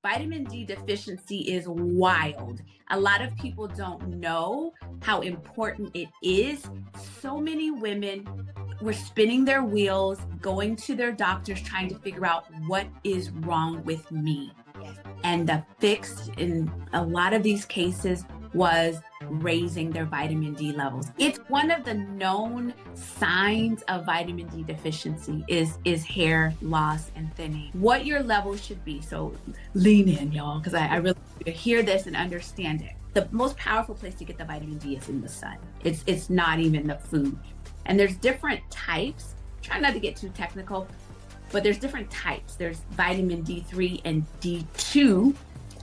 Vitamin D deficiency is wild. A lot of people don't know how important it is. So many women were spinning their wheels, going to their doctors, trying to figure out what is wrong with me. And the fix in a lot of these cases was raising their vitamin D levels. It's one of the known signs of vitamin D deficiency is hair loss and thinning. What your levels should be. So lean in, y'all, because I really hear this and understand it. The most powerful place to get the vitamin D is in the sun. It's not even the food. And there's different types. Try not to get too technical, but there's different types. There's vitamin D3 and D2.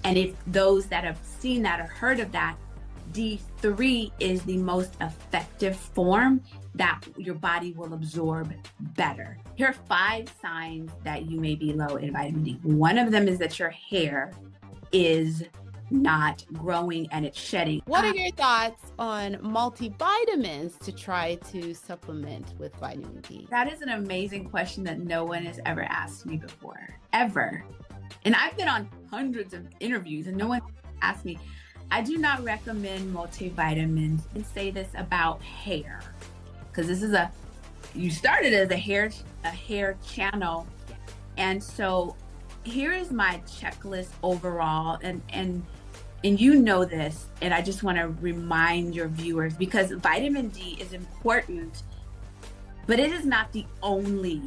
And if those that have seen that or heard of that, D3 is the most effective form that your body will absorb better. Here are 5 signs that you may be low in vitamin D. One of them is that your hair is not growing and it's shedding. What are your thoughts on multivitamins to try to supplement with vitamin D? That is an amazing question that no one has ever asked me before, ever. And I've been on hundreds of interviews and no one asked me. I do not recommend multivitamins and say this about hair, because this is you started as a hair channel. And so here is my checklist overall. And you know this, and I just want to remind your viewers, because vitamin D is important, but it is not the only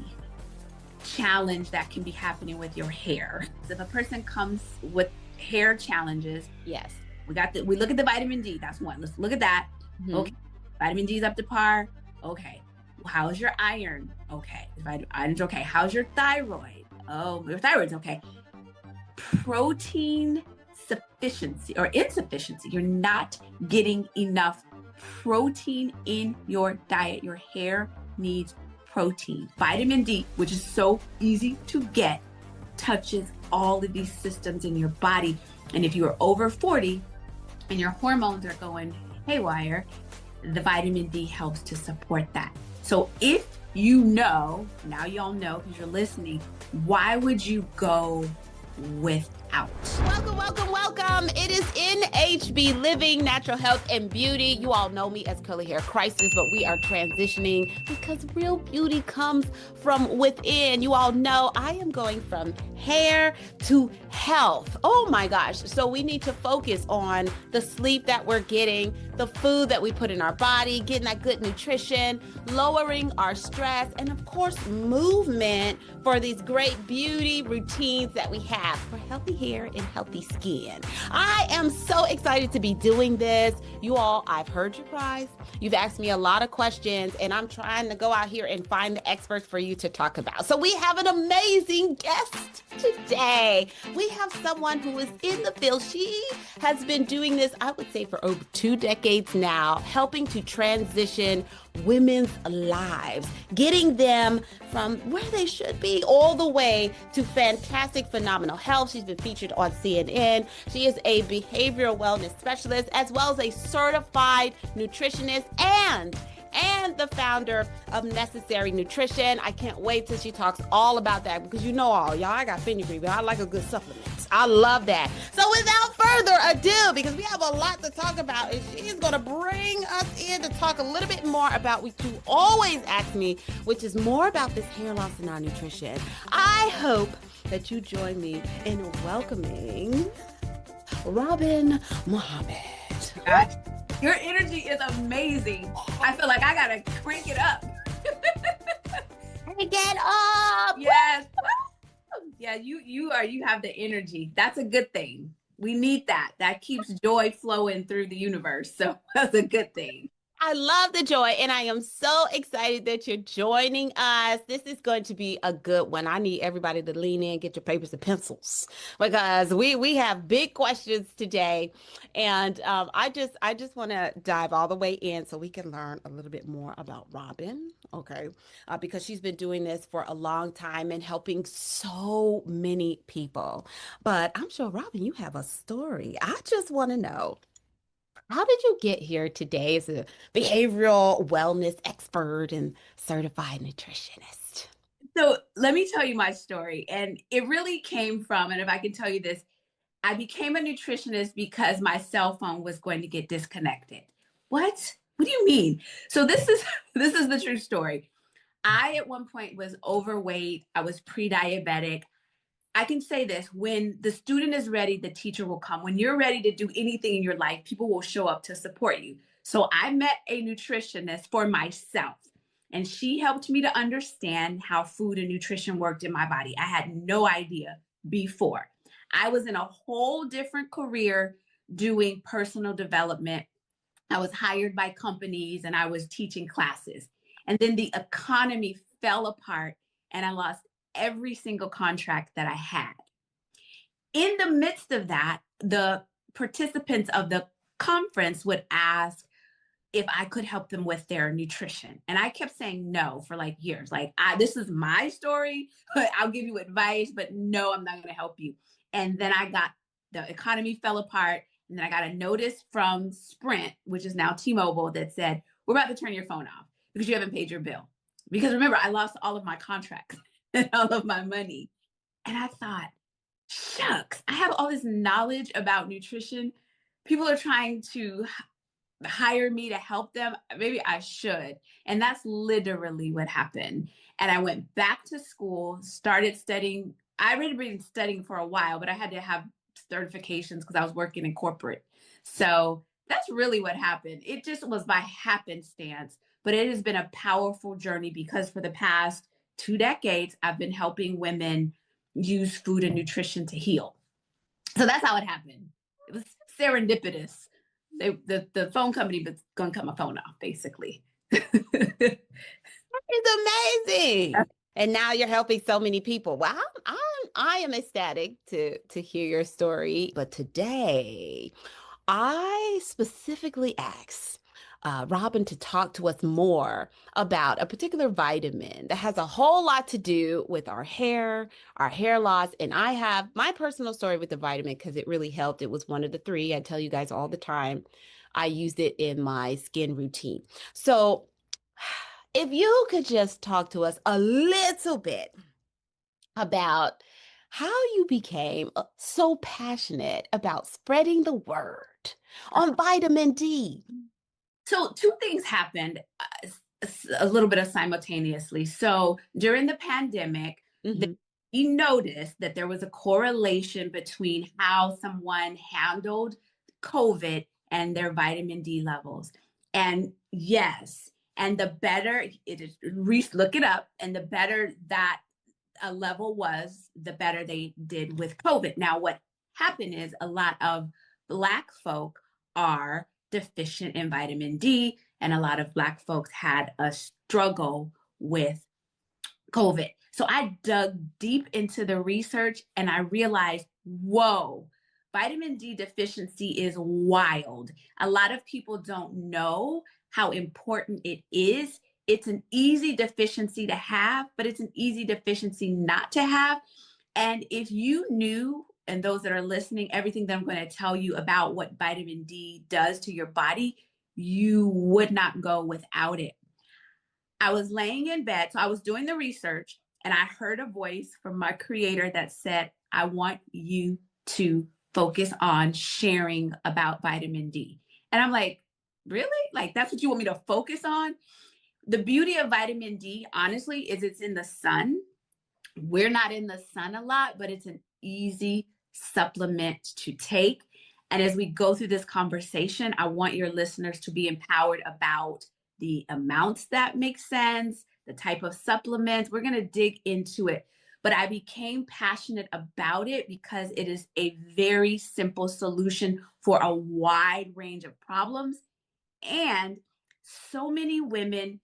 challenge that can be happening with your hair. So if a person comes with hair challenges, yes, we look at the vitamin D. That's one. Let's look at that. Mm-hmm. Okay, vitamin D is up to par. Okay, how's your iron? Okay, iron's okay. How's your thyroid? Oh, your thyroid's okay. Protein sufficiency or insufficiency. You're not getting enough protein in your diet. Your hair needs protein. Vitamin D, which is so easy to get, touches all of these systems in your body. And if you are over 40 and your hormones are going haywire, the vitamin D helps to support that. So if you know, now y'all know because you're listening, why would you go without? Welcome, welcome, welcome. It is NHB Living, Natural Health and Beauty. You all know me as Curly Hair Crisis, but we are transitioning because real beauty comes from within. You all know I am going from hair to health. Oh my gosh. So we need to focus on the sleep that we're getting, the food that we put in our body, getting that good nutrition, lowering our stress, and of course, movement for these great beauty routines that we have for healthy hair and healthy skin. I am so excited to be doing this. You all, I've heard your cries. You've asked me a lot of questions, and I'm trying to go out here and find the experts for you to talk about. So we have an amazing guest today. We have someone who is in the field. She has been doing this, I would say, for over 2 decades now, helping to transition women's lives, getting them from where they should be all the way to fantastic, phenomenal health. She's been featured on CNN. She is a behavioral wellness specialist, as well as a certified nutritionist and the founder of Necessary Nutrition. I can't wait till she talks all about that, because you know all, y'all, I got fenugreek, but I like a good supplement. I love that. So without further ado, because we have a lot to talk about, and she's going to bring us in to talk a little bit more about what you always ask me, which is more about this hair loss and our nutrition. I hope that you join me in welcoming Robin Muhammad. Gosh, your energy is amazing. I feel like I gotta crank it up. Crank it up. Yes. Yeah, you have the energy. That's a good thing. We need that. That keeps joy flowing through the universe. So that's a good thing. I love the joy, and I am so excited that you're joining us. This is going to be a good one. I need everybody to lean in, get your papers and pencils, because we have big questions today, and I just want to dive all the way in so we can learn a little bit more about Robin, okay? Because she's been doing this for a long time and helping so many people. But I'm sure, Robin, you have a story. I just want to know, how did you get here today as a behavioral wellness expert and certified nutritionist? So let me tell you my story. And it really came from, and if I can tell you this, I became a nutritionist because my cell phone was going to get disconnected. What? What do you mean? So this is this is the true story. I at one point was overweight. I was pre-diabetic. I can say this, when the student is ready, the teacher will come. When you're ready to do anything in your life, people will show up to support you. So I met a nutritionist for myself, and she helped me to understand how food and nutrition worked in my body. I had no idea before. I was in a whole different career doing personal development. I was hired by companies and I was teaching classes. And then the economy fell apart and I lost every single contract that I had. In the midst of that, the participants of the conference would ask if I could help them with their nutrition. And I kept saying no for like years. Like, this is my story. I'll give you advice, but no, I'm not going to help you. And then the economy fell apart. And then I got a notice from Sprint, which is now T-Mobile, that said, we're about to turn your phone off because you haven't paid your bill. Because remember, I lost all of my contracts and all of my money. And I thought, shucks, I have all this knowledge about nutrition. People are trying to hire me to help them. Maybe I should. And that's literally what happened. And I went back to school, started studying. I already been studying for a while, but I had to have certifications because I was working in corporate. So that's really what happened. It just was by happenstance, but it has been a powerful journey because for the past 2 decades, I've been helping women use food and nutrition to heal. So that's how it happened. It was serendipitous. The phone company was going to cut my phone off, basically. It's amazing. And now you're helping so many people. Well, I am ecstatic to hear your story. But today, I specifically asked Robin to talk to us more about a particular vitamin that has a whole lot to do with our hair loss. And I have my personal story with the vitamin because it really helped. It was one of the 3. I tell you guys all the time. I used it in my skin routine. So if you could just talk to us a little bit about how you became so passionate about spreading the word on vitamin D. So 2 things happened a little bit of simultaneously. So during the pandemic, we noticed that there was a correlation between how someone handled COVID and their vitamin D levels. And yes, and the better it is, look it up, and the better that a level was, the better they did with COVID. Now, what happened is a lot of Black folk are deficient in vitamin D, and a lot of Black folks had a struggle with COVID. So I dug deep into the research and I realized, whoa, vitamin D deficiency is wild. A lot of people don't know how important it is. It's an easy deficiency to have, but it's an easy deficiency not to have. And if you knew, and those that are listening, everything that I'm going to tell you about what vitamin D does to your body, you would not go without it. I was laying in bed, so I was doing the research, and I heard a voice from my creator that said, I want you to focus on sharing about vitamin D. And I'm like, really? Like, that's what you want me to focus on? The beauty of vitamin D, honestly, is it's in the sun. We're not in the sun a lot, but it's an easy supplement to take. And as we go through this conversation, I want your listeners to be empowered about the amounts that make sense, the type of supplements. We're going to dig into it. But I became passionate about it because it is a very simple solution for a wide range of problems. And so many women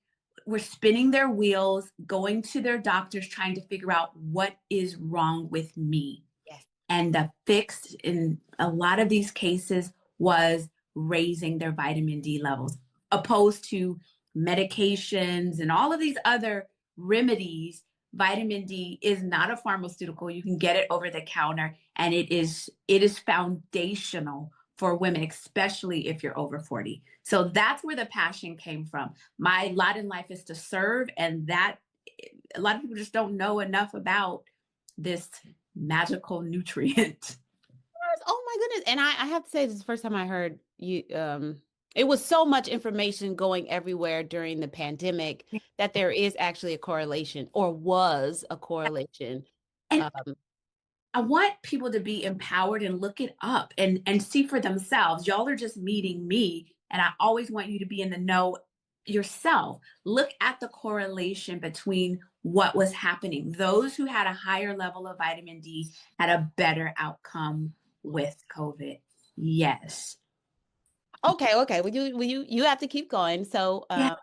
were spinning their wheels, going to their doctors, trying to figure out what is wrong with me. Yes. And the fix in a lot of these cases was raising their vitamin D levels, opposed to medications and all of these other remedies. Vitamin D is not a pharmaceutical. You can get it over the counter, and it is foundational for women, especially if you're over 40. So that's where the passion came from. My lot in life is to serve, and that a lot of people just don't know enough about this magical nutrient. Oh and I have to say, this is the first time I heard you. It was so much information going everywhere during the pandemic that there is actually a correlation, or was a correlation. And Um, I want people to be empowered and look it up and see for themselves. Y'all are just meeting me, and I always want you to be in the know yourself. Look at the correlation between what was happening. Those who had a higher level of vitamin D had a better outcome with COVID. Yes. okay. Well, you have to keep going. So, Yeah.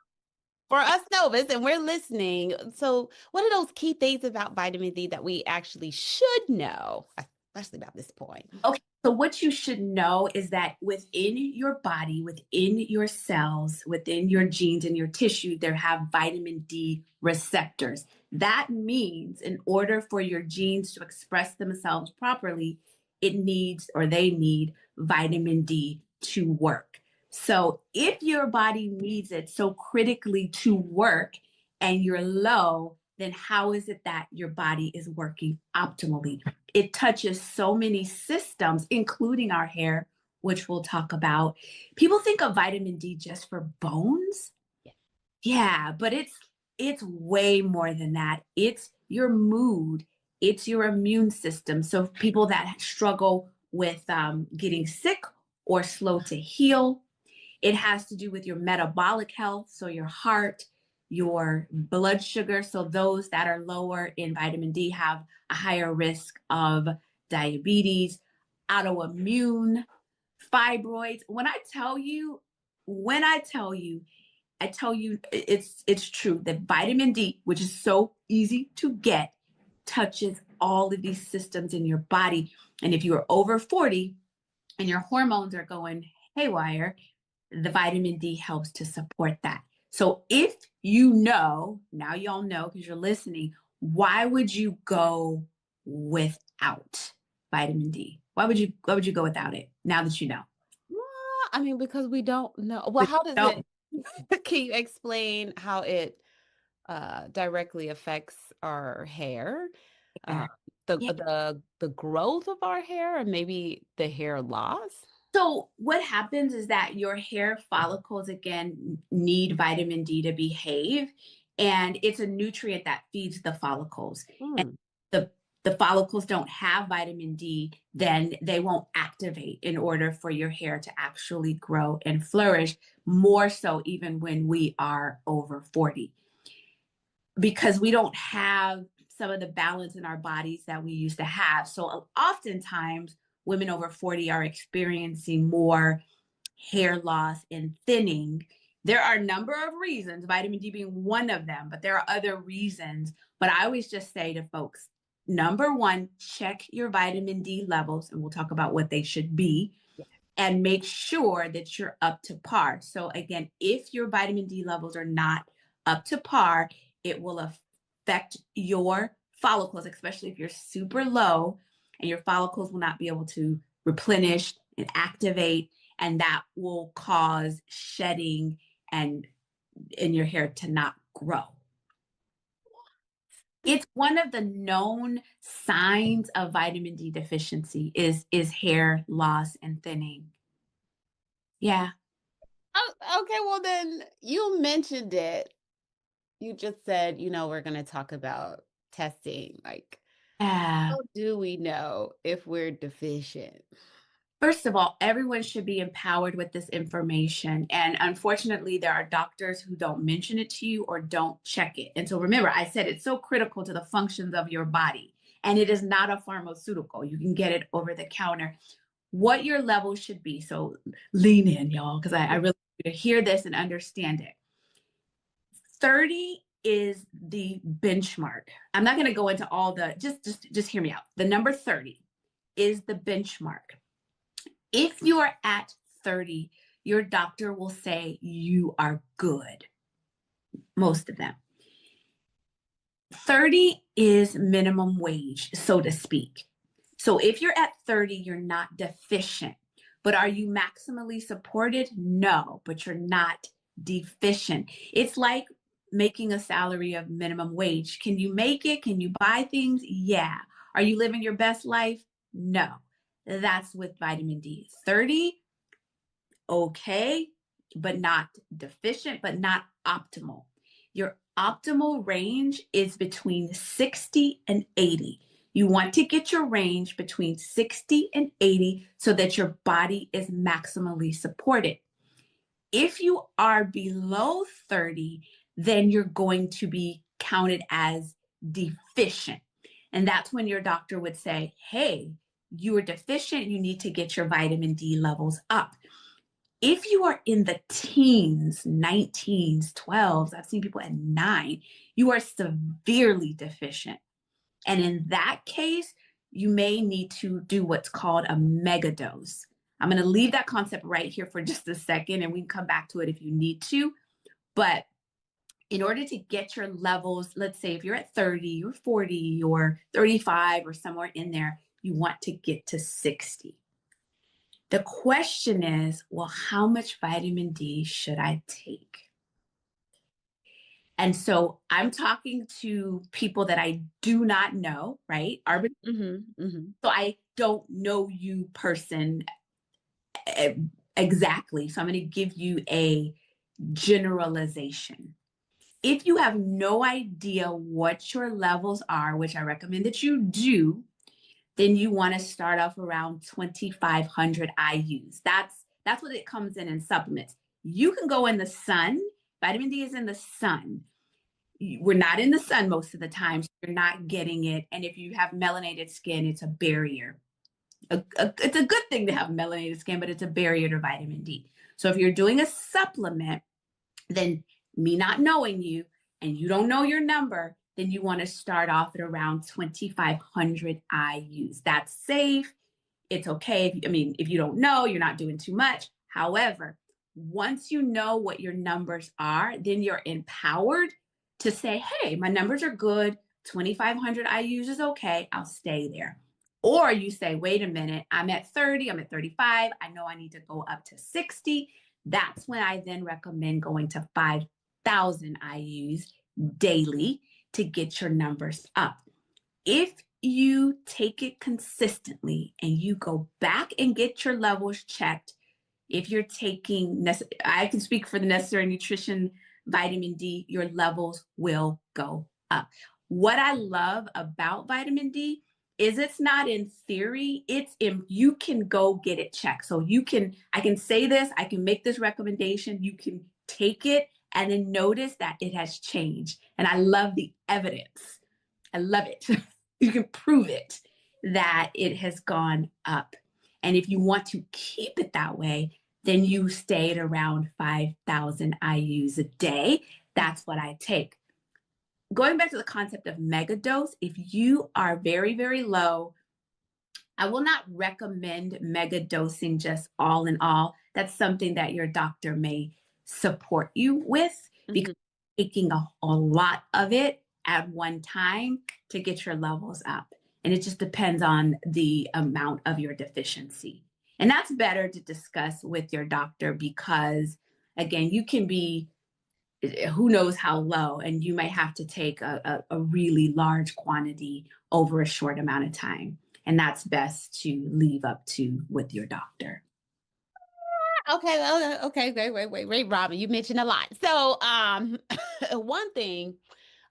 for us Novus, and we're listening. So, what are those key things about vitamin D that we actually should know, especially about this point? Okay. So what you should know is that within your body, within your cells, within your genes and your tissue, there have vitamin D receptors. That means in order for your genes to express themselves properly, it needs or they need vitamin D to work. So if your body needs it so critically to work and you're low, then how is it that your body is working optimally? It touches so many systems, including our hair, which we'll talk about. People think of vitamin D just for bones. Yeah, but it's way more than that. It's your mood, it's your immune system. So people that struggle with getting sick or slow to heal, it has to do with your metabolic health, so your heart, your blood sugar. So those that are lower in vitamin D have a higher risk of diabetes, autoimmune, fibroids. I tell you it's true that vitamin D, which is so easy to get, touches all of these systems in your body. And if you are over 40 and your hormones are going haywire, the vitamin D helps to support that. So if you know, now y'all know because you're listening, why would you go without vitamin D? Why would you go without it now that you know? Well, I mean, because we don't know. Well, But how does don't it, can you explain how it directly affects our hair? Uh, care. Yeah. the growth of our hair, and maybe the hair loss? So what happens is that your hair follicles again need vitamin D to behave, and it's a nutrient that feeds the follicles. And Hmm. the the follicles don't have vitamin D, then they won't activate in order for your hair to actually grow and flourish, more so even when we are over 40. Because we don't have some of the balance in our bodies that we used to have. So oftentimes women over 40 are experiencing more hair loss and thinning. There are a number of reasons, vitamin D being one of them, but there are other reasons. But I always just say to folks, number one, check your vitamin D levels, and we'll talk about what they should be, and make sure that you're up to par. So, again, if your vitamin D levels are not up to par, it will affect your follicles, especially if you're super low, and your follicles will not be able to replenish and activate, and that will cause shedding and in your hair to not grow. It's one of the known signs of vitamin D deficiency is hair loss and thinning. Yeah. Oh, okay, well then you mentioned it. You just said, we're going to talk about testing. Like, Yeah. how do we know if we're deficient? First of all, everyone should be empowered with this information. And unfortunately, there are doctors who don't mention it to you or don't check it. And so remember, I said it's so critical to the functions of your body. And it is not a pharmaceutical. You can get it over the counter. What your level should be. So lean in, y'all, because I really want you to hear this and understand it. 30 is the benchmark. I'm not going to go into all the, just hear me out. The number 30 is the benchmark. If you are at 30, your doctor will say you are good, most of them. 30 is minimum wage, so to speak. So if you're at 30, you're not deficient. But are you maximally supported? No, but you're not deficient. It's like making a salary of minimum wage. Can you make it? Can you buy things? Yeah. Are you living your best life? No. That's with vitamin D. 30, okay, but not deficient, but not optimal. Your optimal range is between 60 and 80. You want to get your range between 60 and 80 so that your body is maximally supported. If you are below 30, then you're going to be counted as deficient. And that's when your doctor would say, hey, you are deficient. You need to get your vitamin D levels up. If you are in the teens, 19s, 12s, I've seen people at 9, you are severely deficient. And in that case, you may need to do what's called a mega dose. I'm going to leave that concept right here for just a second, and we can come back to it if you need to. But in order to get your levels, let's say if you're at 30 or 40 or 35 or somewhere in there, you want to get to 60. The question is, well, how much vitamin D should I take? And so I'm talking to people that I do not know, right? So I don't know you person exactly. So I'm going to give you a generalization. If you have no idea what your levels are, which I recommend that you do, then you want to start off around 2,500 IUs. That's what it comes in supplements. You can go in the sun. Vitamin D is in the sun. We're not in the sun most of the time, so you're not getting it. And if you have melanated skin, it's a barrier. It's a good thing to have melanated skin, but it's a barrier to vitamin D. So if you're doing a supplement, then me not knowing you and you don't know your number, then you want to start off at around 2,500 IUs. That's safe. It's okay. If you don't know, you're not doing too much. However, once you know what your numbers are, then you're empowered to say, hey, my numbers are good. 2,500 IUs is okay. I'll stay there. Or you say, wait a minute, I'm at 30, I'm at 35. I know I need to go up to 60. That's when I then recommend going to 5,000 IUs daily to get your numbers up. If you take it consistently and you go back and get your levels checked, if you're taking, I can speak for the Necessary Nutrition vitamin D, your levels will go up. What I love about vitamin D is it's not in theory, you can go get it checked. So I can say this, I can make this recommendation, you can take it and then notice that it has changed. And I love the evidence. I love it. You can prove it that it has gone up. And if you want to keep it that way, then you stay at around 5,000 IUs a day. That's what I take. Going back to the concept of mega dose, if you are very, very low, I will not recommend mega dosing just all in all. That's something that your doctor may support you with because taking a lot of it at one time to get your levels up. And it just depends on the amount of your deficiency. And that's better to discuss with your doctor because, again, you can be who knows how low, and you might have to take a really large quantity over a short amount of time. And that's best to leave up to with your doctor. Okay. Wait, Robin, you mentioned a lot. So, one thing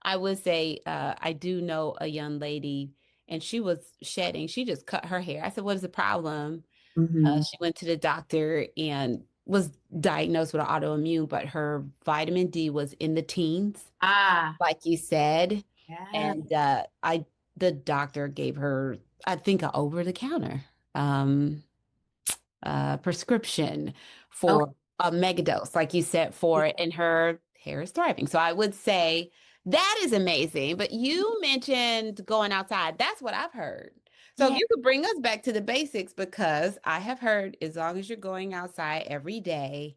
I would say, I do know a young lady and she was shedding. She just cut her hair. I said, what is the problem? She went to the doctor and was diagnosed with an autoimmune, but her vitamin D was in the teens, like you said. Yeah. And the doctor gave her, I think, an over-the-counter prescription for a megadose, like you said, for it, and her hair is thriving. So I would say that is amazing. But you mentioned going outside. That's what I've heard. So if you could bring us back to the basics, because I have heard as long as you're going outside every day,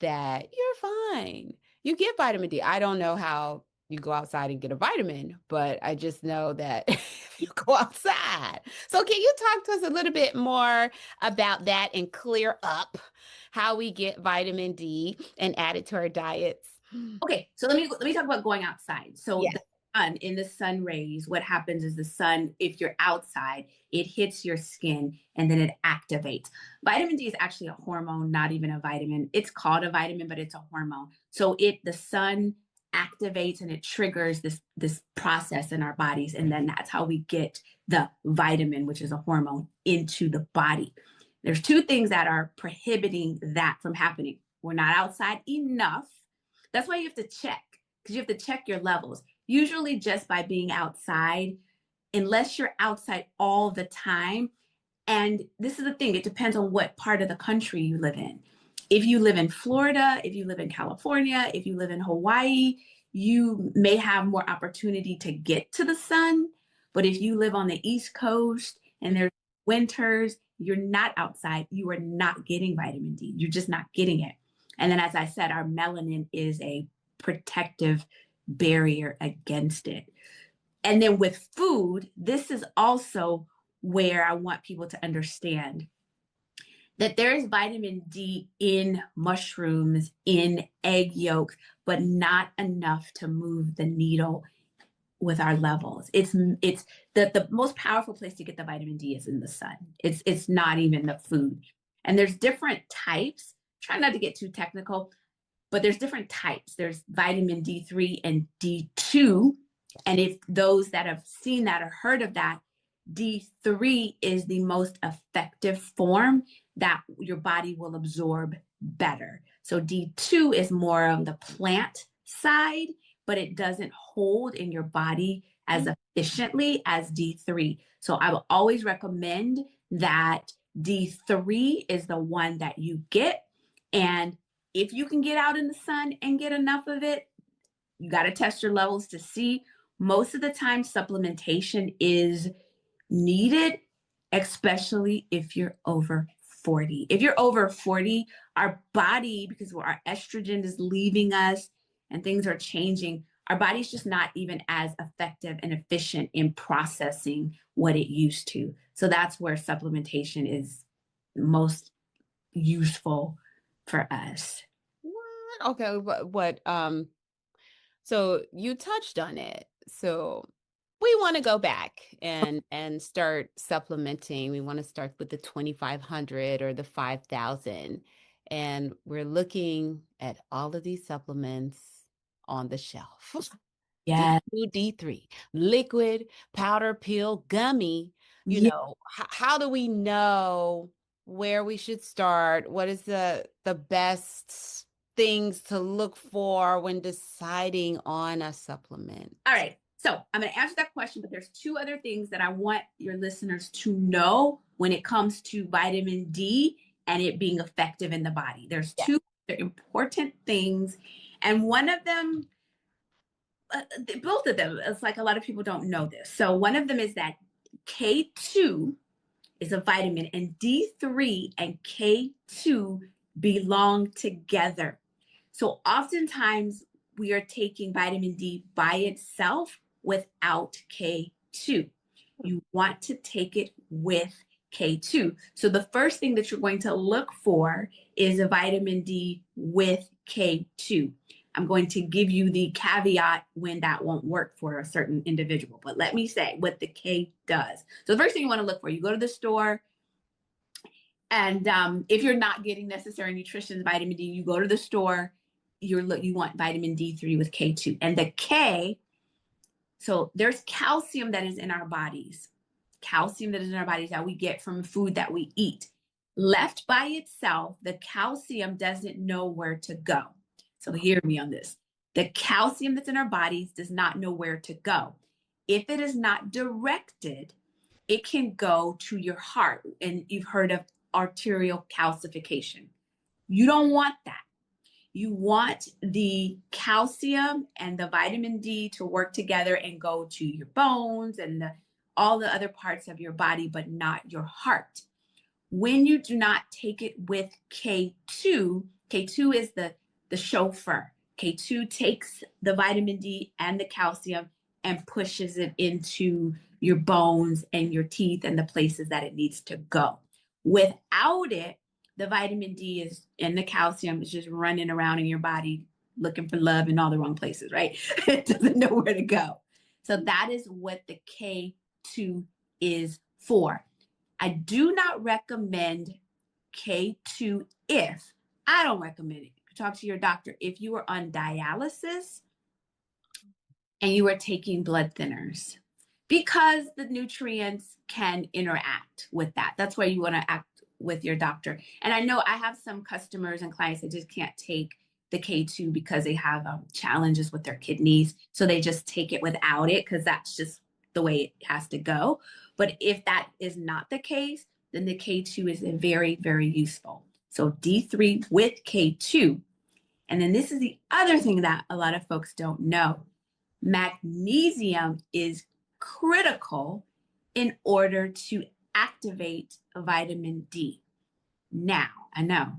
that you're fine. You get vitamin D. I don't know how you go outside and get a vitamin, but I just know that you go outside. So can you talk to us a little bit more about that and clear up how we get vitamin D and add it to our diets? Okay, so let me talk about going outside. So the in the sun rays, what happens is the sun, if you're outside, it hits your skin and then it activates. Vitamin D is actually a hormone, not even a vitamin. It's called a vitamin, but it's a hormone. So the sun activates and it triggers this process in our bodies. And then that's how we get the vitamin, which is a hormone, into the body. There's two things that are prohibiting that from happening. We're not outside enough. That's why you have to check, because you have to check your levels. Usually just by being outside, unless you're outside all the time. And this is the thing, it depends on what part of the country you live in. If you live in Florida, if you live in California, if you live in Hawaii, you may have more opportunity to get to the sun. But if you live on the East Coast and there's winters, you're not outside, you are not getting vitamin D. You're just not getting it. And then, as I said, our melanin is a protective barrier against it. And then with food, this is also where I want people to understand that there is vitamin D in mushrooms, in egg yolks, but not enough to move the needle with our levels. It's the most powerful place to get the vitamin D is in the sun. It's not even the food. And there's different types. Try not to get too technical, but there's different types. There's vitamin D3 and D2. And if those that have seen that or heard of that, D3 is the most effective form that your body will absorb better. So D2 is more on the plant side, but it doesn't hold in your body as efficiently as D3. So I will always recommend that D3 is the one that you get. And if you can get out in the sun and get enough of it, you got to test your levels to see. Most of the time, supplementation is needed, especially if you're over 40. If you're over 40, our body, because our estrogen is leaving us and things are changing, our body's just not even as effective and efficient in processing what it used to. So that's where supplementation is most useful for us. What? Okay, so you touched on it. So we want to go back and start supplementing. We want to start with the 2,500 or the 5,000. And we're looking at all of these supplements on the shelf. Yeah. D2, D3, liquid, powder, pill, gummy. How do we know where we should start? What is the best things to look for when deciding on a supplement? All right. So I'm going to answer that question, but there's two other things that I want your listeners to know when it comes to vitamin D and it being effective in the body. There's two important things. And one of them, both of them, it's like a lot of people don't know this. So one of them is that K2 is a vitamin and D3 and K2 belong together. So oftentimes we are taking vitamin D by itself without K2. You want to take it with K2. So the first thing that you're going to look for is a vitamin D with K2. I'm going to give you the caveat when that won't work for a certain individual, but let me say what the K does. So the first thing you want to look for, you go to the store, and if you're not getting necessary nutrition vitamin D, you go to the store, you want vitamin D3 with K2. And the K, so there's calcium that is in our bodies. Calcium that is in our bodies that we get from food that we eat. Left by itself, the calcium doesn't know where to go. So hear me on this. The calcium that's in our bodies does not know where to go. If it is not directed, it can go to your heart. And you've heard of arterial calcification. You don't want that. You want the calcium and the vitamin D to work together and go to your bones and all the other parts of your body, but not your heart. When you do not take it with K2, K2 is the chauffeur. K2 takes the vitamin D and the calcium and pushes it into your bones and your teeth and the places that it needs to go. Without it, the vitamin D is and the calcium is just running around in your body looking for love in all the wrong places, right? It doesn't know where to go. So that is what the K2 is for. I do not recommend K2 if, I don't recommend it. Talk to your doctor. If you are on dialysis and you are taking blood thinners, because the nutrients can interact with that. That's why you want to act with your doctor. And I know I have some customers and clients that just can't take the K2 because they have challenges with their kidneys. So they just take it without it because that's just the way it has to go. But if that is not the case, then the K2 is very, very useful. So D3 with K2. And then this is the other thing that a lot of folks don't know. Magnesium is critical in order to activate vitamin D. Now, I know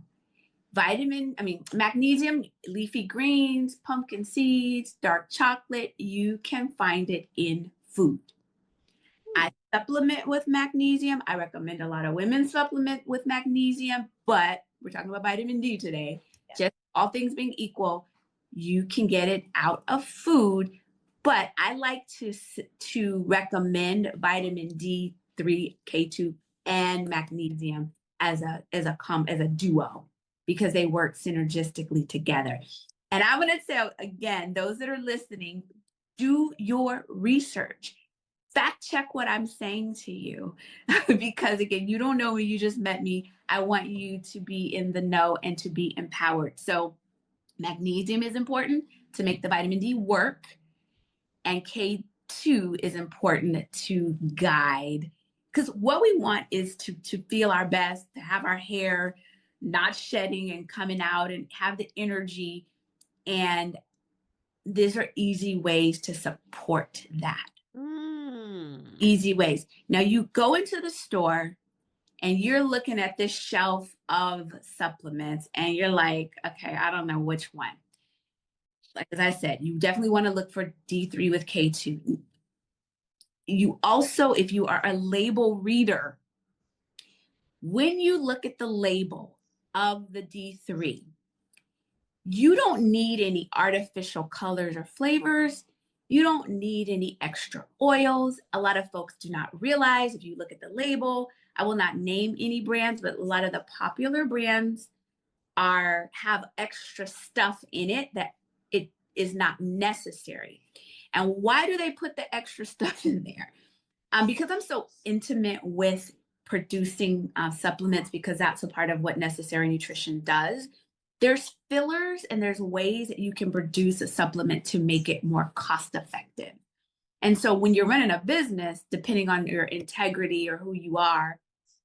magnesium, leafy greens, pumpkin seeds, dark chocolate, you can find it in food. I supplement with magnesium. I recommend a lot of women supplement with magnesium, but we're talking about vitamin D today. Yeah. Just all things being equal, you can get it out of food, but I like to recommend vitamin D3, K2, and magnesium as a duo because they work synergistically together. And I'm going to say again, those that are listening, do your research. Fact check what I'm saying to you because again, you don't know me, you just met me. I want you to be in the know and to be empowered. So magnesium is important to make the vitamin D work, and K2 is important to guide, because what we want is to feel our best, to have our hair not shedding and coming out and have the energy. And these are easy ways to support that. Easy ways. Now you go into the store and you're looking at this shelf of supplements and you're like, okay, I don't know which one. Like, as I said, you definitely want to look for D3 with K2. You also, if you are a label reader, when you look at the label of the D3, you don't need any artificial colors or flavors. You don't need any extra oils. A lot of folks do not realize, if you look at the label, I will not name any brands, but a lot of the popular brands have extra stuff in it that it is not necessary. And why do they put the extra stuff in there? Because I'm so intimate with producing supplements, because that's a part of what Necessary Nutrition does. There's fillers and there's ways that you can produce a supplement to make it more cost effective. And so when you're running a business, depending on your integrity or who you are,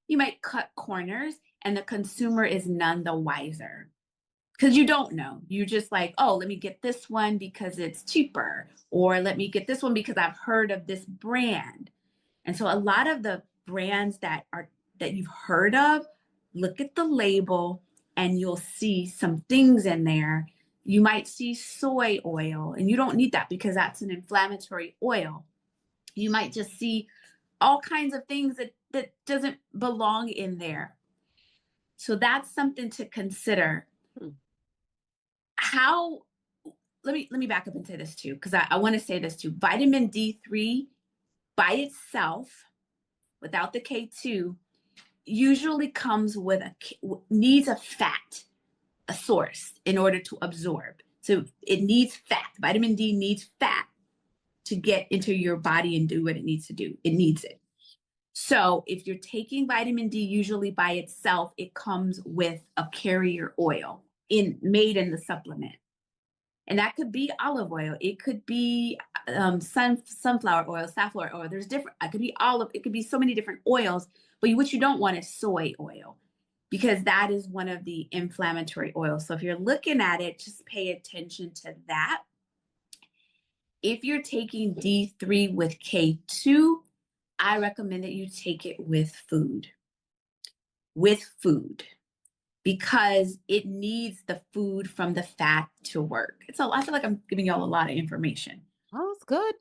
you might cut corners and the consumer is none the wiser. Because you don't know. You're just like, oh, let me get this one because it's cheaper. Or let me get this one because I've heard of this brand. And so a lot of the brands that you've heard of, look at the label and you'll see some things in there. You might see soy oil, and you don't need that because that's an inflammatory oil. You might just see all kinds of things that doesn't belong in there. So that's something to consider. Let me back up and say this too, because I want to say this too. Vitamin D3 by itself, without the K2, usually comes with needs a fat, a source in order to absorb. So it needs fat. Vitamin D needs fat to get into your body and do what it needs to do. It needs it. So if you're taking vitamin D, usually by itself, it comes with a carrier oil made in the supplement. And that could be olive oil. It could be sunflower oil, safflower oil. There's different, it could be so many different oils, but what you don't want is soy oil, because that is one of the inflammatory oils. So if you're looking at it, just pay attention to that. If you're taking D3 with K2, I recommend that you take it with food. Because it needs the food from the fat to work. I feel like I'm giving y'all a lot of information. Oh, it's good.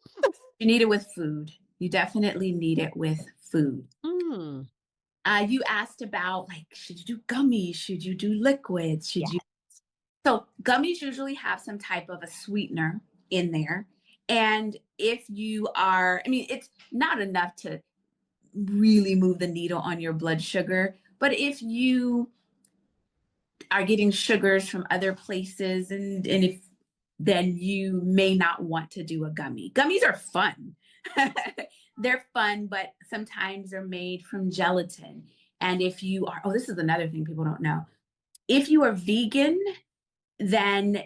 You need it with food. You definitely need it with food. You asked about, like, should you do gummies? Should you do liquids? So gummies usually have some type of a sweetener in there. And if you are, I mean, it's not enough to really move the needle on your blood sugar, but if you are getting sugars from other places, and if then you may not want to do a gummy. Gummies are fun. They're fun, but sometimes they're made from gelatin. And if you are, oh, this is another thing people don't know. If you are vegan, then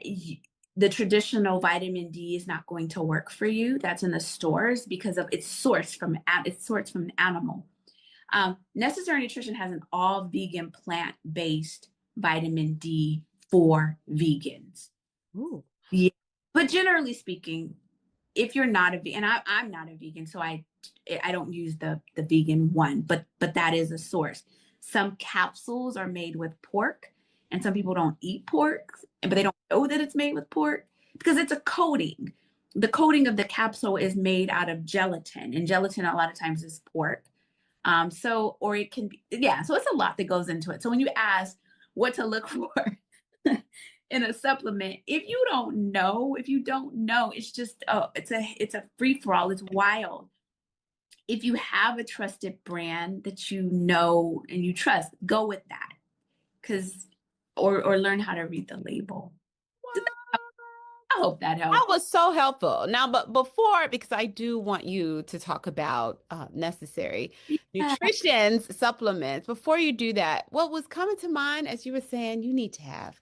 the traditional vitamin D is not going to work for you. That's in the stores because of it's sourced from an animal. Necessary Nutrition has an all vegan plant-based vitamin D for vegans. Ooh. Yeah. But generally speaking, if you're not a vegan, and I'm not a vegan, so I don't use the vegan one, but that is a source. Some capsules are made with pork, and some people don't eat pork, but they don't know that it's made with pork because it's a coating. The coating of the capsule is made out of gelatin, and gelatin a lot of times is pork. Or it can be, yeah, so it's a lot that goes into it. So when you ask what to look for in a supplement, if you don't know, it's just, oh, it's a free for all. It's wild. If you have a trusted brand that you know and you trust, go with that. Or learn how to read the label. I hope that helps. That was so helpful. Now, but before, because I do want you to talk about necessary nutrition supplements, before you do that, what was coming to mind as you were saying, you need to have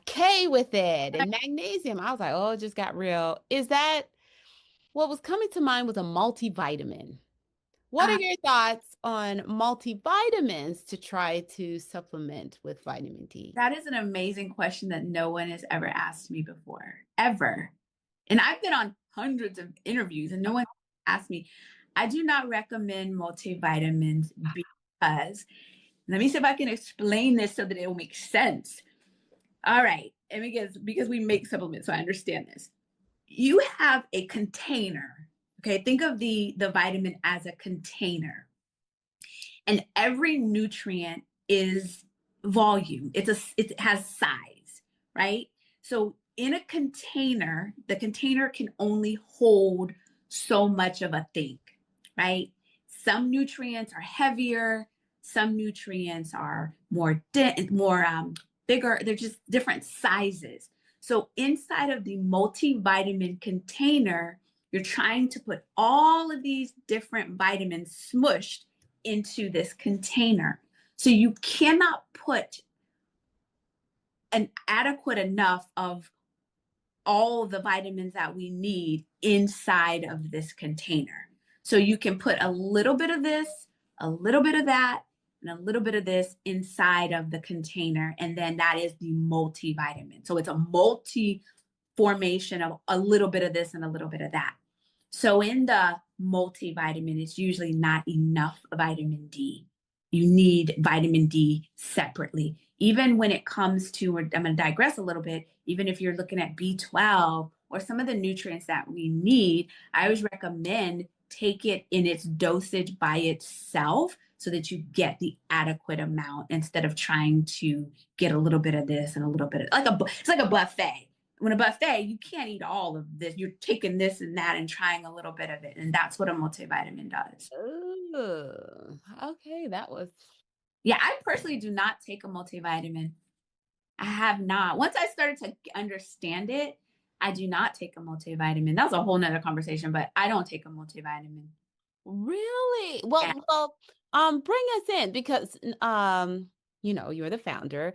K with it and magnesium. I was like, oh, it just got real. Is that what was coming to mind was a multivitamin? What are your thoughts on multivitamins to try to supplement with vitamin D? That is an amazing question that no one has ever asked me before, ever. And I've been on hundreds of interviews and no one asked me. I do not recommend multivitamins because, let me see if I can explain this so that it will make sense. All right. And because we make supplements, so I understand this. You have a container. Okay. Think of the vitamin as a container. And every nutrient is volume. It has size, right? So in a container, the container can only hold so much of a thing, right? Some nutrients are heavier, some nutrients are more bigger. They're just different sizes. So inside of the multivitamin container, you're trying to put all of these different vitamins smushed into this container. So you cannot put an adequate enough of all the vitamins that we need inside of this container. So you can put a little bit of this, a little bit of that, and a little bit of this inside of the container. And then that is the multivitamin. So it's a multi formation of a little bit of this and a little bit of that. So in the multivitamin, it's usually not enough vitamin D. You need vitamin D separately. Even when it comes to, I'm going to digress a little bit, even if you're looking at B12 or some of the nutrients that we need, I always recommend take it in its dosage by itself so that you get the adequate amount instead of trying to get a little bit of this and a little bit of, it's like a buffet. When a buffet, you can't eat all of this. You're taking this and that and trying a little bit of it. And that's what a multivitamin does. Ooh, okay, that was. Yeah, I personally do not take a multivitamin. I have not. Once I started to understand it, I do not take a multivitamin. That was a whole nother conversation, but I don't take a multivitamin. Really? Well, Yeah. bring us in because you're the founder,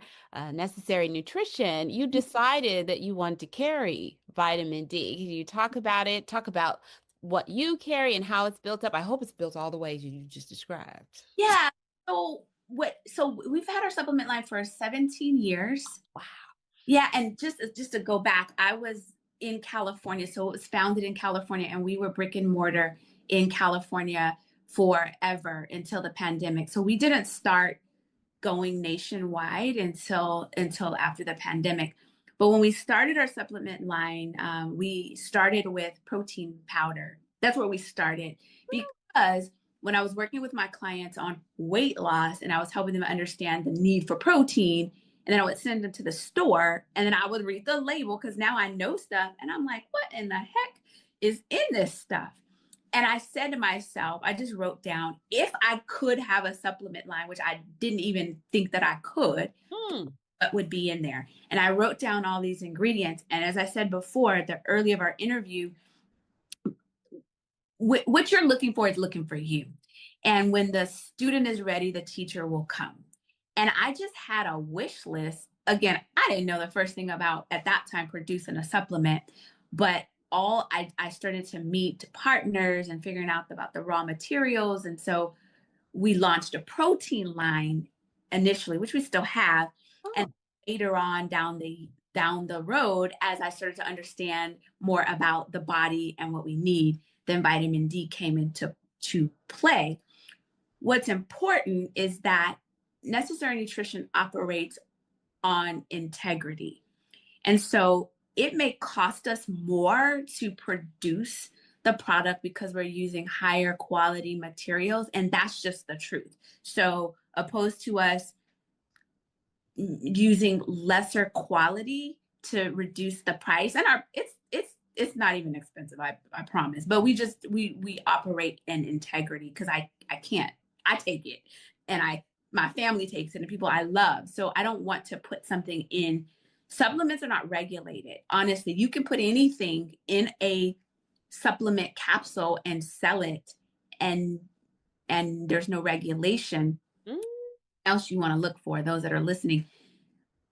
Necessary Nutrition. You decided that you wanted to carry vitamin D. Can you talk about it? Talk about what you carry and how it's built up. I hope it's built all the ways you just described. Yeah. So we've had our supplement line for 17 years. Wow. Yeah, and just to go back, I was in California, so it was founded in California, and we were brick and mortar in California forever until the pandemic. So we didn't start going nationwide until after the pandemic. But when we started our supplement line, we started with protein powder. That's where we started because when I was working with my clients on weight loss and I was helping them understand the need for protein, and then I would send them to the store and then I would read the label because now I know stuff. And I'm like, what in the heck? is in this stuff. And I said to myself, I just wrote down, if I could have a supplement line, which I didn't even think that I could, Hmm. what would be in there? And I wrote down all these ingredients. And as I said before, at the early of our interview, what you're looking for is looking for you. And when the student is ready, the teacher will come. And I just had a wish list. Again, I didn't know the first thing about at that time producing a supplement, but I started to meet partners and figuring out about the raw materials. And so we launched a protein line initially, which we still have. Oh. And later on down the road, as I started to understand more about the body and what we need, then vitamin D came into play. What's important is that necessary nutrition operates on integrity. And so it may cost us more to produce the product because we're using higher quality materials, and that's just the truth. So opposed to us using lesser quality to reduce the price, and it's not even expensive, I promise, but we operate in integrity, because I can't, I take it, and my family takes it, and people I love, so I don't want to put something in. Supplements are not regulated, honestly. You can put anything in a supplement capsule and sell it, and there's no regulation. Mm. Else you want to look for, those that are listening.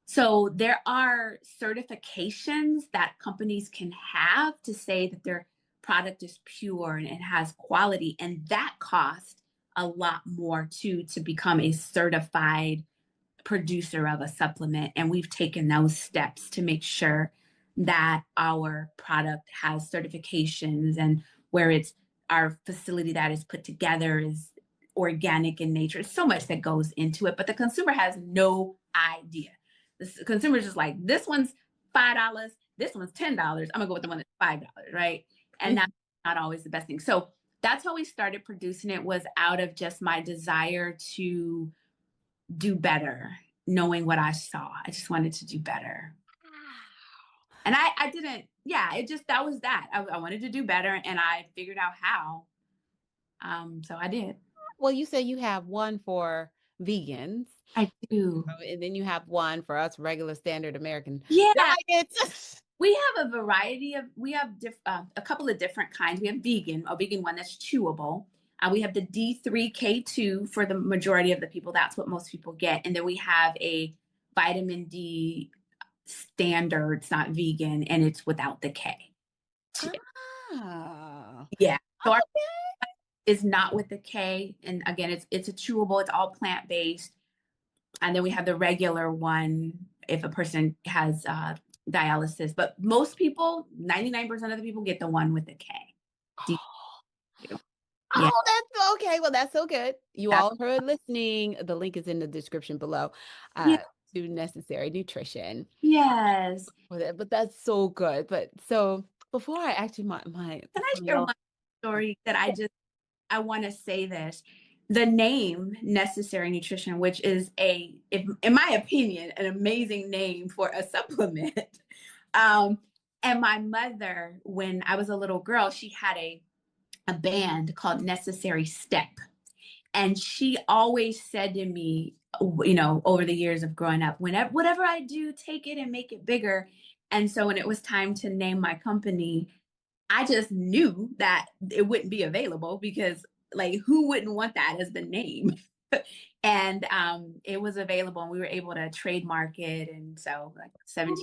So there are certifications that companies can have to say that their product is pure and it has quality, and that costs a lot more too, to become a certified producer of a supplement. And we've taken those steps to make sure that our product has certifications, and where it's our facility that is put together is organic in nature. It's so much that goes into it, but the consumer has no idea. The consumer is just like, this one's $5, this one's $10. I'm gonna go with the one that's $5, right? And that's not always the best thing. So that's how we started producing it, was out of just my desire to do better, knowing what I saw. I just wanted to do better. And I didn't, yeah, it just, that was that. I wanted to do better, and I figured out how. So I did. Well, you say you have one for vegans. I do. And then you have one for us regular standard American Yeah. diets. We have a variety of, we have a couple of different kinds. We have a vegan one that's chewable. We have the D3K2 for the majority of the people. That's what most people get. And then we have a vitamin D standard. It's not vegan, and it's without the K. Oh. Yeah. So our is not with the K. And again, it's a chewable. It's all plant-based. And then we have the regular one if a person has dialysis. But most people, 99% of the people, get the one with the K. Oh, Yeah. that's okay. Well, that's so good. You That's, all heard listening. The link is in the description below yeah. to Necessary Nutrition. Yes. But that's so good. But so before I actually Can I share one story that I want to say this? The name Necessary Nutrition, which is in my opinion, an amazing name for a supplement. And my mother, when I was a little girl, she had a band called Necessary Step. And she always said to me, over the years of growing up, whatever I do, take it and make it bigger. And so when it was time to name my company, I just knew that it wouldn't be available, because like, who wouldn't want that as the name? And it was available, and we were able to trademark it. And so like 17,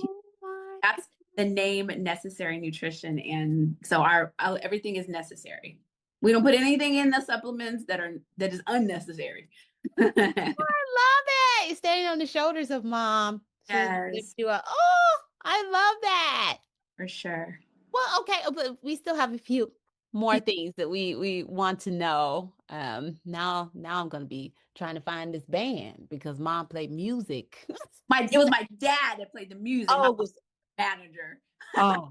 that's the name Necessary Nutrition. And so our everything is necessary. We don't put anything in the supplements that is unnecessary. I love it. You're standing on the shoulders of mom. Yes. Oh, I love that. For sure. Well, okay, but we still have a few more things that we want to know. Now I'm gonna be trying to find this band because mom played music. It was my dad that played the music. Oh, it was manager. Oh,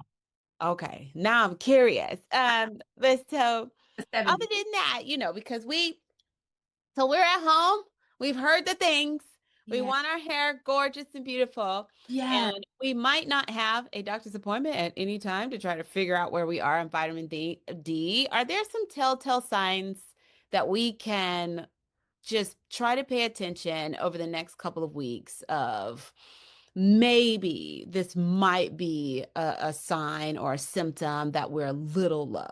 okay. Now I'm curious. But so other than that, because we're at home, we've heard the things, We Yeah. want our hair gorgeous and beautiful. Yeah. And we might not have a doctor's appointment at any time to try to figure out where we are in vitamin D. Are there some telltale signs that we can just try to pay attention over the next couple of weeks of maybe this might be a sign or a symptom that we're a little low?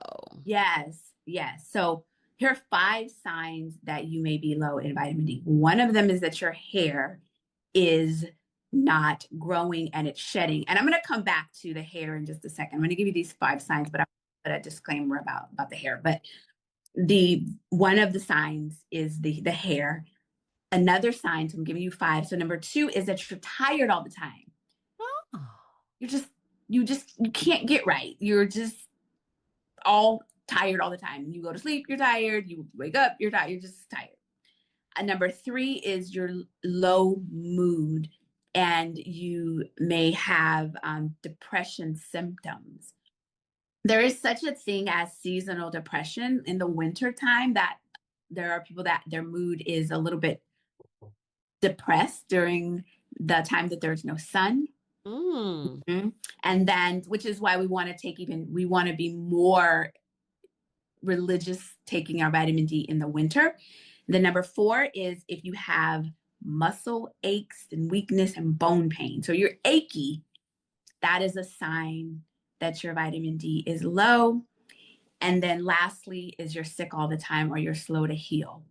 Yes. Yes. So here are 5 signs that you may be low in vitamin D. One of them is that your hair is not growing and it's shedding. And I'm going to come back to the hair in just a second. I'm going to give you these 5 signs, but I'm going to put a disclaimer about the hair. But the one of the signs is the hair. Another sign, so I'm giving you 5. So number 2 is that you're tired all the time. Oh. You can't get right. You're just all tired all the time. You go to sleep, you're tired. You wake up, you're tired. You're just tired. Number 3 is your low mood, and you may have depression symptoms. There is such a thing as seasonal depression in the winter time, that there are people that their mood is a little bit depressed during the time that there's no sun. Mm. Mhm. And then, which is why we want to be more religious taking our vitamin D in the winter. The number 4 is if you have muscle aches and weakness and bone pain. So you're achy, that is a sign that your vitamin D is low. And then lastly is you're sick all the time or you're slow to heal.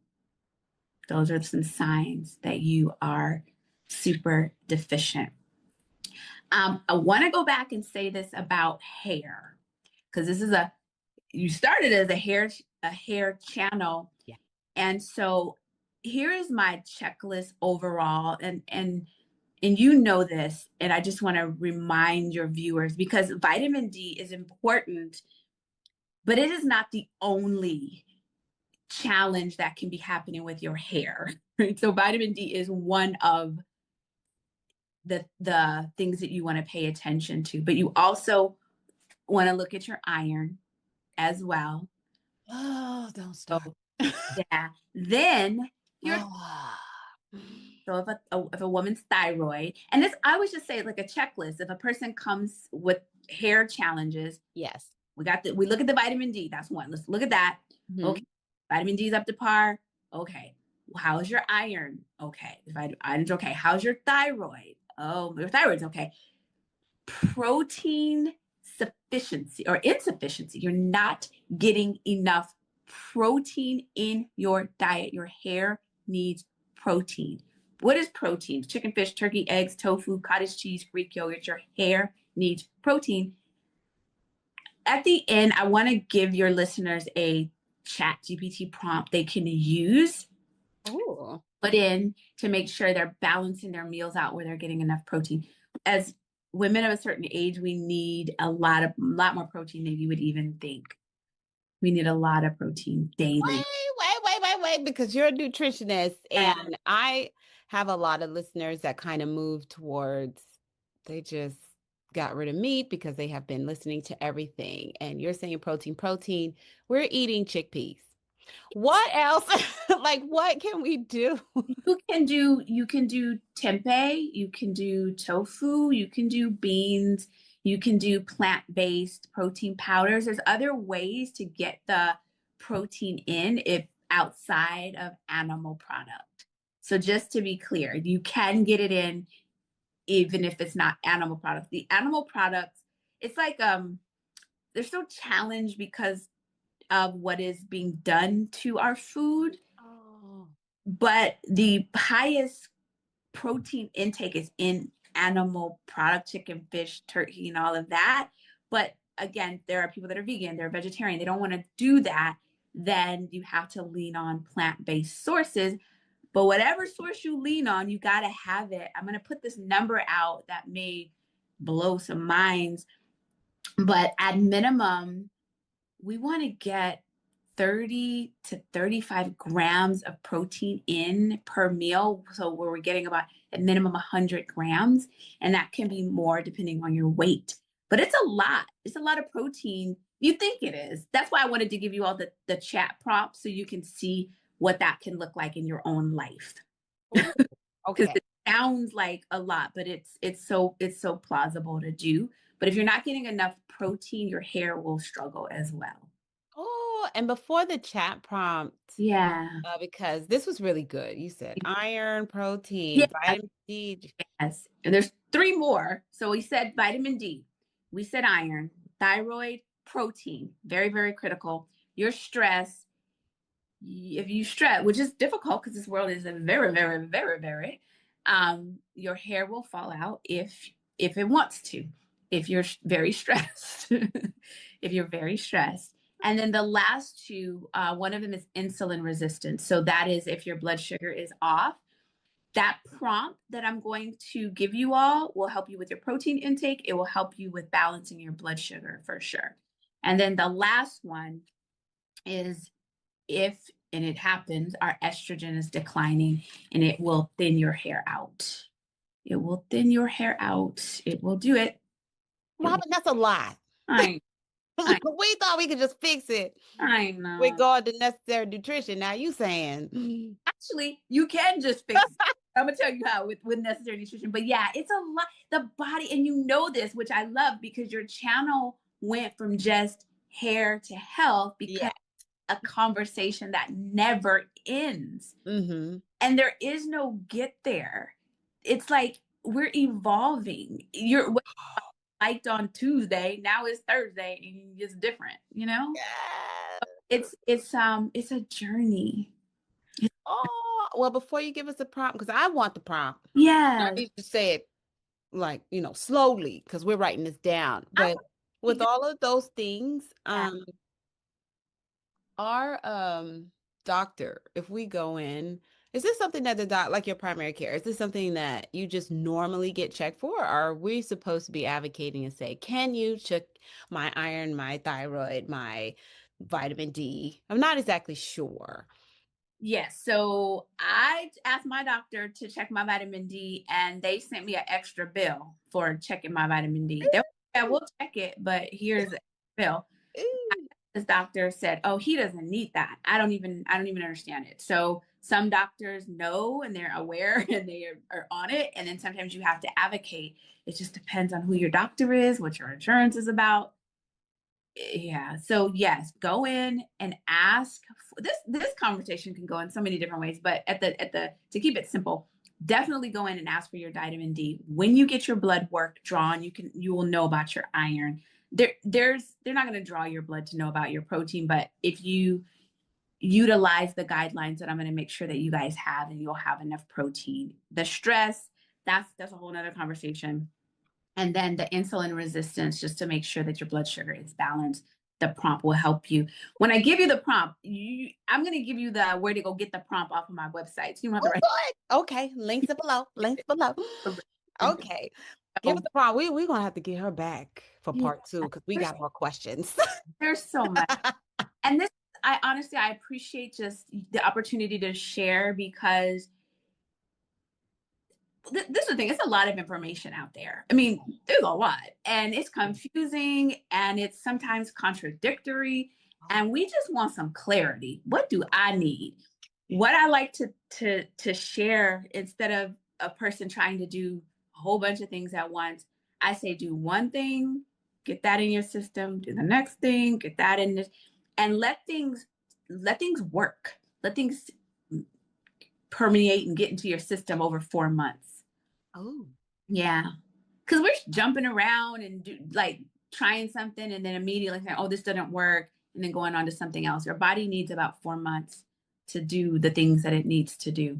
Those are some signs that you are super deficient. I want to go back and say this about hair, because you started as a hair channel. Yeah. And so here is my checklist overall. And you know this, and I just want to remind your viewers, because vitamin D is important, but it is not the only challenge that can be happening with your hair. Right? So vitamin D is one of the things that you want to pay attention to, but you also want to look at your iron as well. Oh, don't So start. yeah, then your Ah. so if a woman's thyroid, and this I would just say like a checklist. If a person comes with hair challenges, Yes. we look at the vitamin D. That's one. Let's look at that. Mhm. Okay, vitamin D is up to par. Okay, how's your iron? Okay, if iron's okay. How's your thyroid? Oh, your thyroid's okay. Protein sufficiency or insufficiency. You're not getting enough protein in your diet. Your hair needs protein. What is protein? Chicken, fish, turkey, eggs, tofu, cottage cheese, Greek yogurt. Your hair needs protein. At the end, I want to give your listeners a Chatgpt prompt they can use, Oh. put in to make sure they're balancing their meals out where they're getting enough protein. As women of a certain age, we need a lot more protein than you would even think. We need a lot of protein daily. Wait, because you're a nutritionist, Yeah. and I have a lot of listeners that kind of move towards, they just got rid of meat because they have been listening to everything. And you're saying protein, protein. We're eating chickpeas. What else? Like, what can we do? You can do tempeh, you can do tofu, you can do beans, you can do plant-based protein powders. There's other ways to get the protein in if outside of animal product. So just to be clear, you can get it in even if it's not animal products. The animal products, it's like they're so challenged because of what is being done to our food, Oh. but the highest protein intake is in animal product, chicken, fish, turkey, and all of that. But again, there are people that are vegan, they're vegetarian, they don't want to do that. Then you have to lean on plant-based sources. But whatever source you lean on, you got to have it. I'm going to put this number out that may blow some minds, but at minimum, we want to get 30 to 35 grams of protein in per meal. So where we're getting about at minimum 100 grams, and that can be more depending on your weight. But it's a lot. It's a lot of protein. You think it is. That's why I wanted to give you all the chat prompts so you can see what that can look like in your own life. Ooh, Because okay. sounds like a lot, but it's so plausible to do. But if you're not getting enough protein, your hair will struggle as well. Oh, and before the chat prompt, Yeah. because this was really good. You said iron, Yeah. protein, vitamin D. Yes. And there's three more. So we said vitamin D, we said iron, thyroid, protein, very, very critical. Your stress, if you stress, which is difficult because this world is a very, very, very, very, your hair will fall out if it wants to, if you're very stressed, if you're very stressed. And then the last two, one of them is insulin resistance. So that is if your blood sugar is off. That prompt that I'm going to give you all will help you with your protein intake. It will help you with balancing your blood sugar for sure. And then the last one is if, and it happens, our estrogen is declining and it will thin your hair out. It will thin your hair out. It will do it. Robin, that's a lot. I We thought we could just fix it know. with God to necessary nutrition. Now you saying Actually, you can just fix it. I'm gonna tell you how with necessary nutrition. But yeah, it's a lot. The body, and you know this, which I love because your channel went from just hair to health because a conversation that never ends. Mm-hmm. And there is no get there. It's like we're evolving. You're liked on Tuesday, now it's Thursday, and it's different, you know? Yes. It's a journey. Oh, well, before you give us the prompt, because I want the prompt. I Yes. need to say it like, slowly, because we're writing this down. But with all of those things, our doctor, if we go in, is this something that the doc, like your primary care, is this something that you just normally get checked for? Or are we supposed to be advocating and say, can you check my iron, my thyroid, my vitamin D? I'm not exactly sure. Yes. So I asked my doctor to check my vitamin D, and they sent me an extra bill for checking my vitamin D. Yeah, we'll check it, but here's a bill. This doctor said, "Oh, he doesn't need that. I don't even understand it." So some doctors know and they're aware and they are on it, and then sometimes you have to advocate. It just depends on who your doctor is, what your insurance is about. Yeah. So yes, go in and ask. This conversation can go in so many different ways, but to keep it simple, definitely go in and ask for your vitamin D. When you get your blood work drawn, you will know about your iron. They're not going to draw your blood to know about your protein, but if you utilize the guidelines that I'm going to make sure that you guys have, and you'll have enough protein. The stress, that's a whole nother conversation. And then the insulin resistance, just to make sure that your blood sugar is balanced. The prompt will help you. When I give you the prompt, I'm going to give you the where to go get the prompt off of my website. So you don't have to write. Okay, links below. Links below. Okay, give us the prompt. We're going to have to get her back for part 2 because we got more questions. There's so much. And this, I honestly appreciate just the opportunity to share, because this is the thing, it's a lot of information out there. I mean, there's a lot, and it's confusing and it's sometimes contradictory, and we just want some clarity. What do I need? What I like to share, instead of a person trying to do a whole bunch of things at once, I say do one thing, get that in your system, do the next thing, get that in this, and let things work. Let things permeate and get into your system over 4 months. Oh, yeah. Because we're jumping around and trying something and then immediately saying, oh, this doesn't work, and then going on to something else. Your body needs about 4 months to do the things that it needs to do.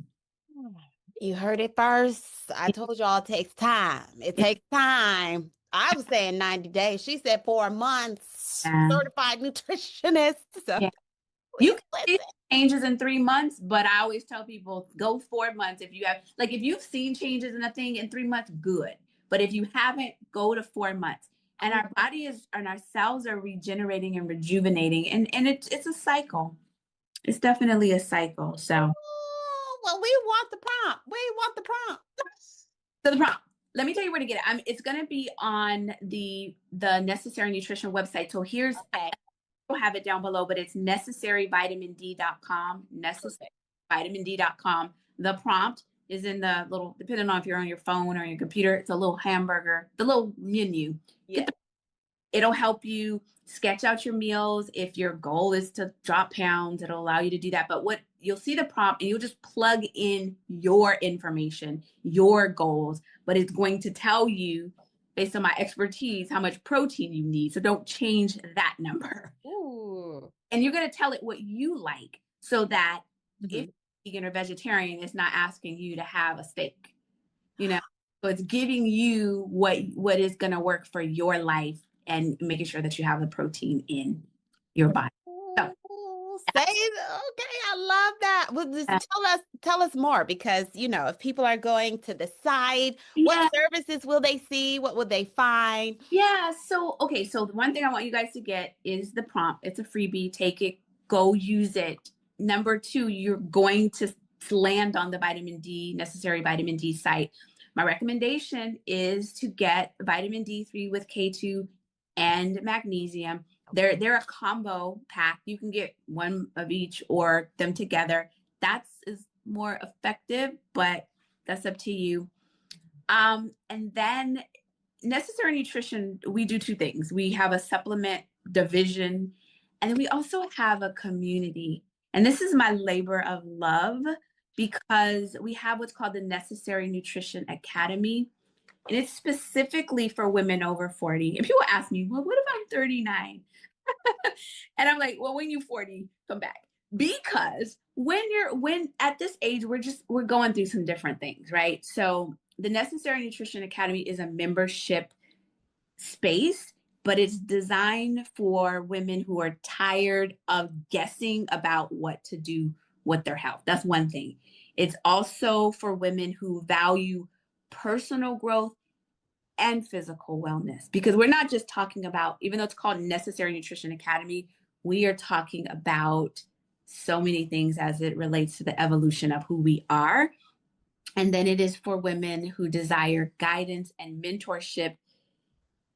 You heard it first. I told y'all it takes time. It takes time. I was saying 90 days. She said 4 months. Certified nutritionist. So yeah. You can see changes in 3 months, but I always tell people go 4 months. If you've seen changes in a thing in 3 months, good. But if you haven't, go to 4 months. And our body and our cells are regenerating and rejuvenating, and it's a cycle. It's definitely a cycle. So, well, we want the prompt. So the prompt. Let me tell you where to get it. It's going to be on the Necessary Nutrition website. So here's. Okay. We'll have it down below, but it's necessaryvitamind.com. Necessaryvitamind.com. The prompt is in the little, depending on if you're on your phone or your computer, it's a little hamburger, the little menu. Yeah. It'll help you sketch out your meals. If your goal is to drop pounds, it'll allow you to do that. But what you'll see the prompt and you'll just plug in your information, your goals, but it's going to tell you based on my expertise how much protein you need. So don't change that number. Ooh. And you're going to tell it what you like so that if Mhm. vegan or vegetarian, it's not asking you to have a steak, you know? So it's giving you what is going to work for your life and making sure that you have the protein in your body. So Ooh, say it. Okay, I love that. Well, just tell us more because if people are going to the site, what yeah, services will they see? What will they find? yeah. So okay, so the one thing I want you guys to get is the prompt. It's a freebie. Take it, go use it. Number two, you're going to land on the necessary vitamin D site. My recommendation is to get vitamin D3 with K2 and magnesium. They're a combo pack. You can get one of each or them together. That's is more effective, but that's up to you. And then necessary nutrition, we do two things. We have a supplement division, and then we also have a community. And this is my labor of love because we have what's called the Necessary Nutrition Academy. And it's specifically for women over 40. And people ask me, well, what if I'm 39? And I'm like, well, when you're 40, come back. Because when at this age, we're going through some different things, right? So the Necessary Nutrition Academy is a membership space, but it's designed for women who are tired of guessing about what to do with their health. That's one thing. It's also for women who value personal growth and physical wellness, because we're not just talking about, even though it's called Necessary Nutrition Academy, we are talking about so many things as it relates to the evolution of who we are. And then it is for women who desire guidance and mentorship,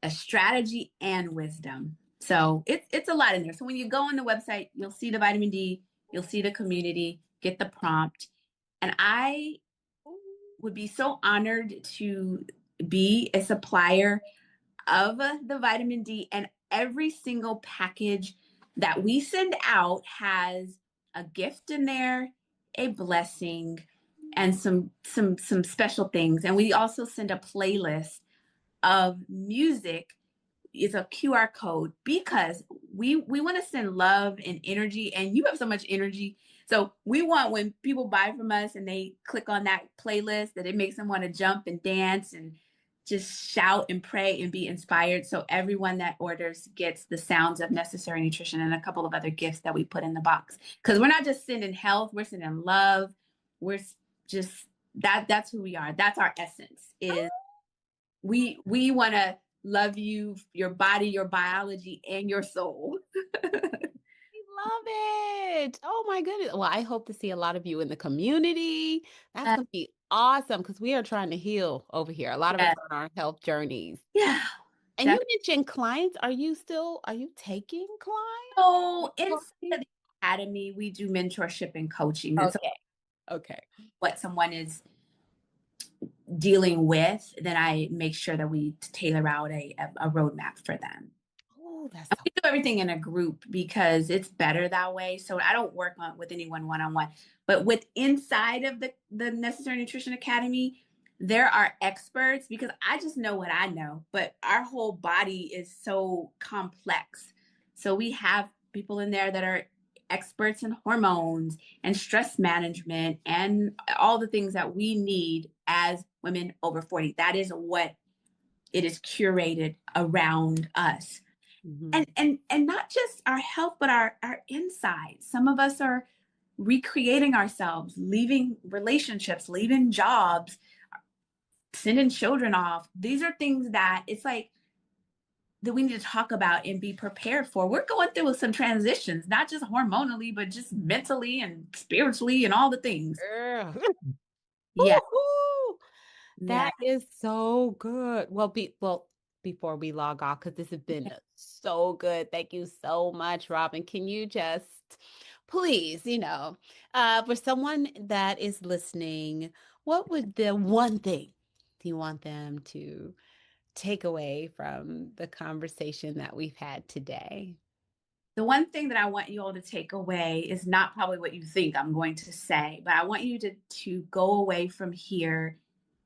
a strategy and wisdom. So it's a lot in there. So when you go on the website, you'll see the vitamin D, you'll see the community, get the prompt. And I would be so honored to be a supplier of the vitamin D, and every single package that we send out has a gift in there, a blessing, and some special things. And we also send a playlist of music. It's a QR code because we want to send love and energy, and you have so much energy. So we want when people buy from us and they click on that playlist that it makes them want to jump and dance and just shout and pray and be inspired. So everyone that orders gets the sounds of Necessary Nutrition and a couple of other gifts that we put in the box. Because we're not just sending health, we're sending love. We're just that's who we are. That's our essence is we want to love you, your body, your biology, and your soul. Love it. Oh my goodness. Well, I hope to see a lot of you in the community. That's Uh, going to be awesome because we are trying to heal over here. A lot of us yeah, are on our health journeys. yeah. And you mentioned clients. Are you taking clients? So inside of the academy, we do mentorship and coaching. And so Okay. Okay. what someone is dealing with, then I make sure that we tailor out a roadmap for them. Oh, that's so We do everything in a group because it's better that way. So I don't work with anyone one-on-one, but with inside of the Necessary Nutrition Academy, there are experts because I just know what I know, but our whole body is so complex. So we have people in there that are experts in hormones and stress management and all the things that we need as women over 40. That is what it is curated around us. Mhm. And not just our health, but our insides. Some of us are recreating ourselves, leaving relationships, leaving jobs, sending children off. These are things that it's like that we need to talk about and be prepared for. We're going through some transitions, not just hormonally, but just mentally and spiritually and all the things. Girl. Yeah. Woo-hoo. Yeah. That is so good. Well, before we log off, because this has been so good. Thank you so much, Robin. Can you just please, for someone that is listening, what would the one thing do you want them to take away from the conversation that we've had today? The one thing that I want you all to take away is not probably what you think I'm going to say, but I want you to go away from here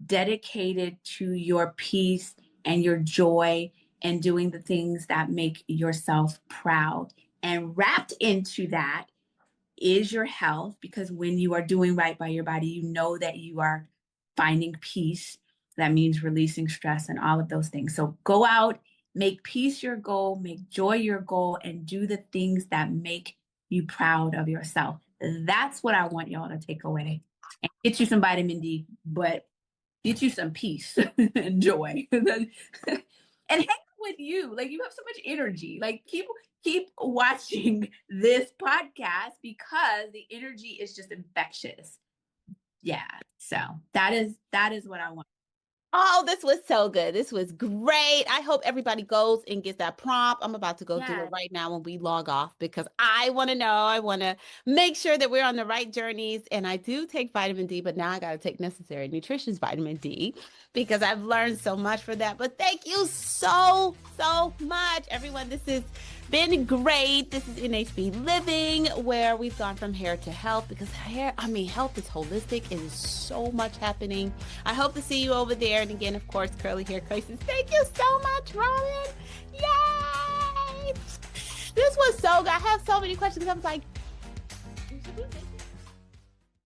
dedicated to your peace and your joy and doing the things that make yourself proud. And wrapped into that is your health, because when you are doing right by your body, you know that you are finding peace. That means releasing stress and all of those things. So go out, make peace your goal, make joy your goal, and do the things that make you proud of yourself. That's what I want y'all to take away. And get you some vitamin D, but get you some peace and joy. And hang with you. Like, you have so much energy. Like, keep watching this podcast because the energy is just infectious. Yeah. So that is what I want. Oh, this was so good. This was great. I hope everybody goes and gets that prompt. I'm about to go do it right now when we log off, because I want to know. I want to make sure that we're on the right journeys. And I do take vitamin D, but now I got to take necessary nutritious vitamin D because I've learned so much for that. But thank you so much, everyone. This has been great. This is NHB Living, where we've gone from hair to health, because health is holistic and there's so much happening. I hope to see you over there. And again, of course, Curly Hair Crisis. Thank you so much, Robin. Yay! This was so good. I have so many questions. I was like,